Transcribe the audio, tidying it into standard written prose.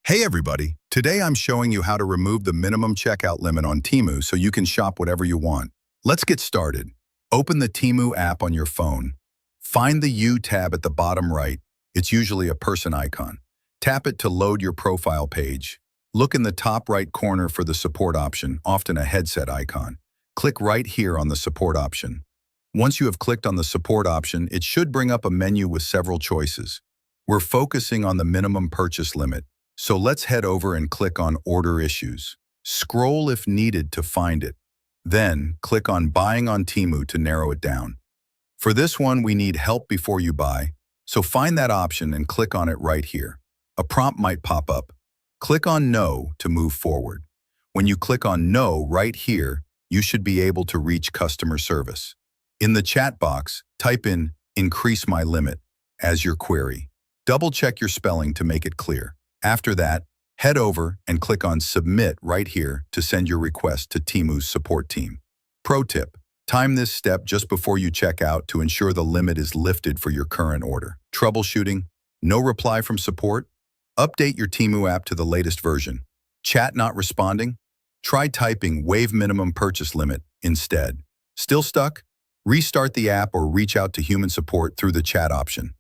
Hey everybody, today I'm showing you how to remove the minimum checkout limit on Temu so you can shop whatever you want. Let's get started. Open the Temu app on your phone. Find the U tab at the bottom right. It's usually a person icon. Tap it to load your profile page. Look in the top right corner for the support option, often a headset icon. Click right here on the support option. Once you have clicked on the support option, it should bring up a menu with several choices. We're focusing on the minimum purchase limit. So let's head over and click on Order Issues. Scroll if needed to find it. Then click on Buying on Temu to narrow it down. For this one, we need help before you buy, so find that option and click on it right here. A prompt might pop up. Click on No to move forward. When you click on No right here, you should be able to reach customer service. In the chat box, type in Increase my limit as your query. Double check your spelling to make it clear. After that, head over and click on Submit right here to send your request to Temu's support team. Pro tip, time this step just before you check out to ensure the limit is lifted for your current order. Troubleshooting, no reply from support? Update your Temu app to the latest version. Chat not responding? Try typing Waive minimum purchase limit instead. Still stuck? Restart the app or reach out to human support through the chat option.